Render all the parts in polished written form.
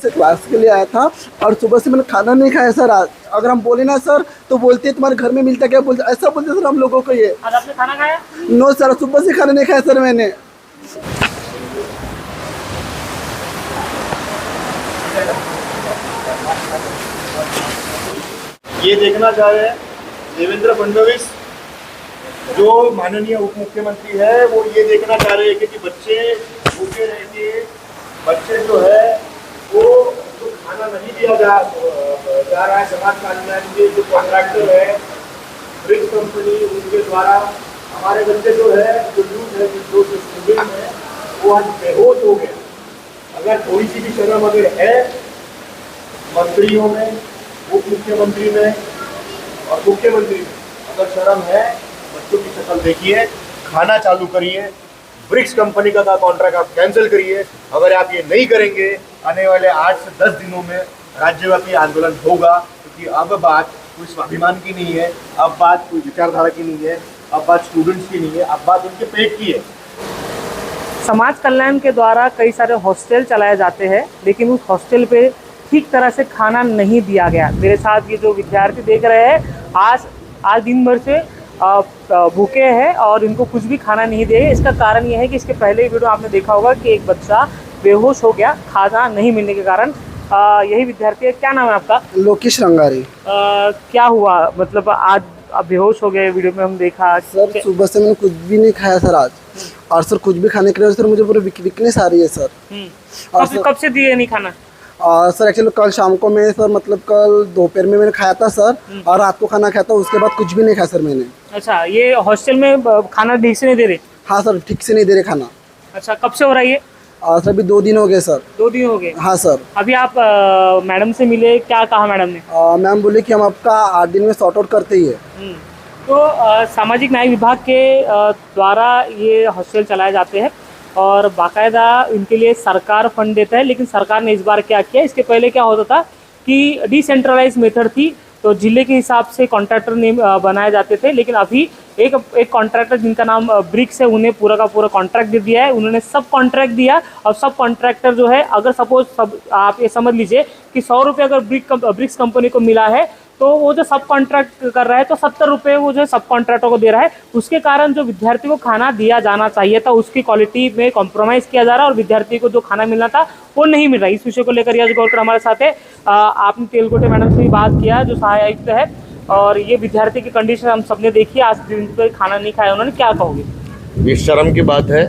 से क्लास के लिए आया था और सुबह से मैंने खाना नहीं खाया सर। आज अगर हम बोले ना सर तो बोलते हैं तुम्हारे घर में मिलता क्या, बोलते ऐसा बोलते सर हम लोगों को। ये आज आपने खाना खाया? नो सर, सुबह से खाना नहीं खाया सर मैंने। ये देखना चाह रहे हैं देवेंद्र फडणवीस जो माननीय उप मुख्यमंत्री है, वो ये देखना चाह रहे हैं कि बच्चे भूखे रह के बच्चे जो है वो जो खाना नहीं दिया जा रहा है समाज कल्याण के जो कॉन्ट्रैक्टर है ब्रिक्स कंपनी, उनके द्वारा हमारे बच्चे जो है जो यूथ है जो स्टूडेंट है वो आज बेहोश हो गए। अगर थोड़ी सी भी शर्म अगर है मंत्रियों में, उप मुख्यमंत्री में और मुख्यमंत्री में अगर शर्म है, बच्चों की शक्ल देखिए, खाना चालू करिए, ब्रिक्स कंपनी का कॉन्ट्रैक्ट आप कैंसिल करिए। अगर आप ये नहीं करेंगे आने वाले 8 से 10 दिनों में राज्यव्यापी आंदोलन होगा, क्योंकि अब बात कोई स्वाभिमान की नहीं है, अब बात कोई विचारधारा की नहीं है, अब बात स्टूडेंट्स की नहीं है, अब बात उनके पेट की है। समाज कल्याण के द्वारा कई सारे हॉस्टल चलाए जाते हैं, लेकिन उस हॉस्टल पे ठीक तरह से खाना नहीं दिया गया। मेरे साथ ये जो विद्यार्थी देख रहे हैं आज दिन भर से भूखे हैं और इनको कुछ भी खाना नहीं दिया। इसका कारण ये है कि इसके पहले वीडियो आपने देखा होगा कि एक बच्चा बेहोश हो गया खाना नहीं मिलने के कारण। यही विद्यार्थी है, क्या नाम है आपका? लोकेश रंगारी। क्या हुआ, मतलब आज आप बेहोश हो गए, वीडियो में हम देखा। सर सुबह से मैंने कुछ भी नहीं खाया सर आज, और सर कुछ भी खाने के लिए सर मुझे पूरी वीकनेस आ रही है सर। और कब से दिए नहीं खाना? सर एक्चुअली कल शाम को मैं सर मतलब कल दोपहर में मैंने खाया था सर, और रात को खाना खाया था, उसके बाद कुछ भी नहीं खाया सर मैंने। अच्छा, ये हॉस्टल में खाना ठीक से नहीं दे रहे? हाँ सर, ठीक से नहीं दे रहे खाना। अच्छा, कब से हो रहा है ये? सर अभी 2 दिन हो गए सर। 2 दिन हो गए? हाँ सर। अभी आप मैडम से मिले, क्या कहा मैडम ने? मैम बोले कि हम आपका 8 दिन में सॉर्ट आउट करते ही है। तो सामाजिक न्याय विभाग के द्वारा ये हॉस्टल चलाए जाते हैं और बाकायदा इनके लिए सरकार फंड देता है। लेकिन सरकार ने इस बार क्या किया, इसके पहले क्या होता था कि डिसेंट्रलाइज मेथड थी, तो जिले के हिसाब से कॉन्ट्रैक्टर नेम बनाए जाते थे। लेकिन अभी एक कॉन्ट्रैक्टर जिनका नाम ब्रिक्स है, उन्हें पूरा का पूरा कॉन्ट्रैक्ट दे दिया है। उन्होंने सब कॉन्ट्रैक्ट दिया और सब कॉन्ट्रैक्टर जो है, अगर सपोज आप ये समझ लीजिए कि 100 रुपये अगर ब्रिक्स कंपनी को मिला है, तो वो जो सब कॉन्ट्रैक्ट कर रहा है तो 70 रुपये वो जो सब कॉन्ट्रैक्टर को दे रहा है। उसके कारण जो विद्यार्थी को खाना दिया जाना चाहिए था, उसकी क्वालिटी में कॉम्प्रोमाइज़ किया जा रहा है और विद्यार्थी को जो खाना मिलना था वो नहीं मिल रहा। इस विषय को लेकर यश गौरकर हमारे साथ है। आपने तेलकोटे मैडम से भी बात किया, जो सहायक आयुक्त है, और ये विद्यार्थी की कंडीशन हम सबने देखी। आज दिन पे खाना नहीं खाया उन्होंने, क्या कहोगे? ये शर्म की बात है,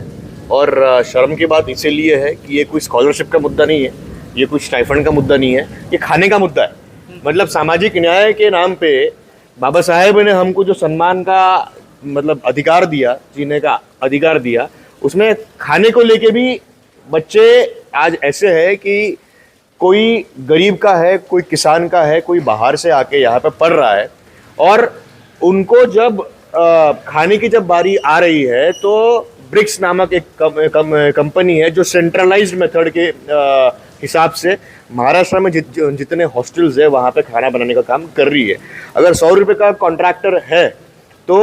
और शर्म की बात इसीलिए है कि ये कोई स्कॉलरशिप का मुद्दा नहीं है, ये कोई स्टाइफंड का मुद्दा नहीं है, ये खाने का मुद्दा है। मतलब सामाजिक न्याय के नाम पे बाबा साहेब ने हमको जो सम्मान का मतलब अधिकार दिया, जीने का अधिकार दिया, उसमें खाने को लेके भी बच्चे आज ऐसे हैं कि कोई गरीब का है, कोई किसान का है, कोई बाहर से आके यहाँ पे पढ़ रहा है, और उनको जब खाने की जब बारी आ रही है तो ब्रिक्स नामक एक कंपनी है जो सेंट्रलाइज्ड मेथड के हिसाब से महाराष्ट्र में जितने हॉस्टल्स है वहाँ पे खाना बनाने का काम कर रही है। अगर 100 रुपये का कॉन्ट्रैक्टर है तो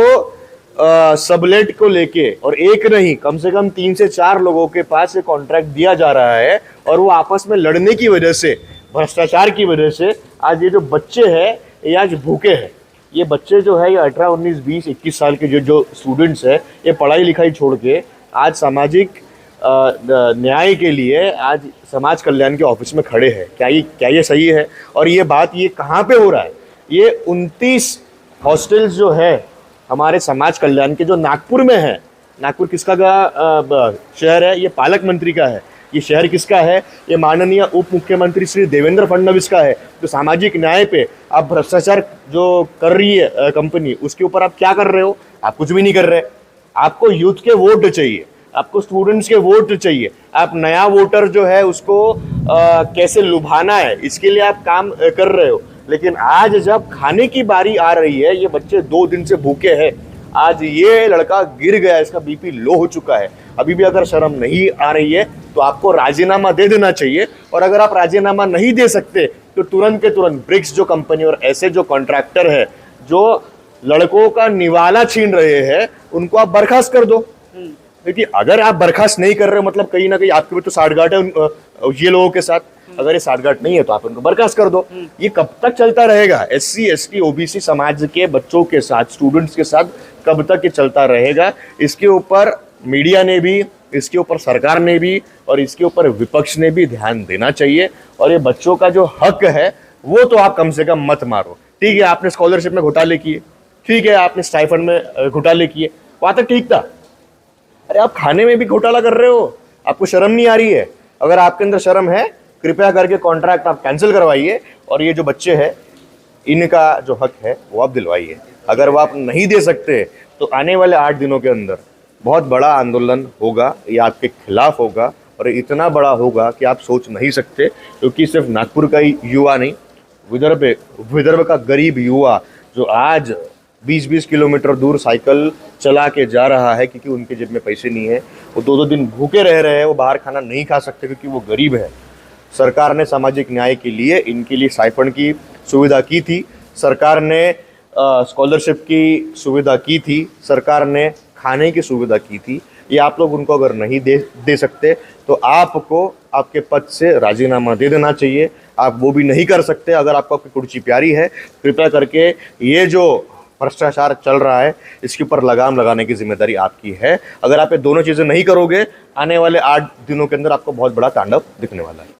सबलेट को लेके, और एक नहीं कम से कम 3 से 4 लोगों के पास ये कॉन्ट्रैक्ट दिया जा रहा है, और वो आपस में लड़ने की वजह से, भ्रष्टाचार की वजह से आज ये जो बच्चे हैं ये आज भूखे हैं। ये बच्चे जो है ये 18, 19, 20, 21 साल के जो स्टूडेंट्स हैं, ये पढ़ाई लिखाई छोड़ के आज सामाजिक न्याय के लिए आज समाज कल्याण के ऑफिस में खड़े हैं। क्या ये सही है? और ये बात ये कहाँ पे हो रहा है? ये 29 हॉस्टल्स जो है हमारे समाज कल्याण के, जो नागपुर में है। नागपुर किसका शहर है? ये पालक मंत्री का है। ये शहर किसका है? ये माननीय उप मुख्यमंत्री श्री देवेंद्र फडणवीस का है। तो सामाजिक न्याय पे आप भ्रष्टाचार जो कर रही है कंपनी, उसके ऊपर आप क्या कर रहे हो? आप कुछ भी नहीं कर रहे। आपको यूथ के वोट चाहिए, आपको स्टूडेंट्स के वोट चाहिए। आप नया वोटर जो है उसको कैसे लुभाना है, इसके लिए आप काम कर रहे हो। लेकिन आज जब खाने की बारी आ रही है, ये बच्चे 2 दिन से भूखे हैं। आज ये लड़का गिर गया, इसका बीपी लो हो चुका है। अभी भी अगर शर्म नहीं आ रही है तो आपको राजीनामा दे देना चाहिए, और अगर आप राजीनामा नहीं दे सकते तो तुरंत के तुरंत ब्रिक्स जो कंपनी और ऐसे जो कॉन्ट्रैक्टर है जो लड़कों का निवाला छीन रहे हैं, उनको आप बर्खास्त कर दो। क्योंकि अगर आप बर्खास्त नहीं कर रहे हो, मतलब कहीं ना कहीं आपके भी तो साठगांठ है ये लोगों के साथ। अगर ये साठगांठ नहीं है तो आप इनको बर्खास्त कर दो। ये कब तक चलता रहेगा? SC ST OBC समाज के बच्चों के साथ, स्टूडेंट्स के साथ कब तक ये चलता रहेगा? इसके ऊपर मीडिया ने भी, इसके ऊपर सरकार ने भी और इसके ऊपर विपक्ष ने भी ध्यान देना चाहिए। और ये बच्चों का जो हक है वो तो आप कम से कम मत मारो। ठीक है, आपने स्कॉलरशिप में घोटाले किए, ठीक है, आपने स्टाइफंड में घोटाले किए, वहां तक ठीक था। अरे आप खाने में भी घोटाला कर रहे हो, आपको शर्म नहीं आ रही है? अगर आपके अंदर शर्म है, कृपया करके कॉन्ट्रैक्ट आप कैंसिल करवाइए और ये जो बच्चे हैं इनका जो हक है वो आप दिलवाइए। अगर वो आप नहीं दे सकते तो आने वाले 8 दिनों के अंदर बहुत बड़ा आंदोलन होगा, ये आपके खिलाफ होगा और इतना बड़ा होगा कि आप सोच नहीं सकते। क्योंकि सिर्फ नागपुर का ही युवा नहीं, विदर्भ का गरीब युवा जो आज 20-20 किलोमीटर दूर साइकिल चला के जा रहा है क्योंकि उनके जेब में पैसे नहीं है, वो 2-2 दिन भूखे रह रहे हैं, वो बाहर खाना नहीं खा सकते क्योंकि वो गरीब है। सरकार ने सामाजिक न्याय के लिए इनके लिए स्टाइपेंड की सुविधा की थी, सरकार ने स्कॉलरशिप की सुविधा की थी, सरकार ने खाने की सुविधा की थी। ये आप लोग उनको अगर नहीं दे सकते तो आपको आपके पद से राजीनामा दे देना चाहिए। आप वो भी नहीं कर सकते। अगर आपको आपकी कुर्सी प्यारी है, कृपया करके ये जो भ्रष्टाचार चल रहा है इसके ऊपर लगाम लगाने की जिम्मेदारी आपकी है। अगर आप ये दोनों चीज़ें नहीं करोगे, आने वाले 8 दिनों के अंदर आपको बहुत बड़ा तांडव दिखने वाला है।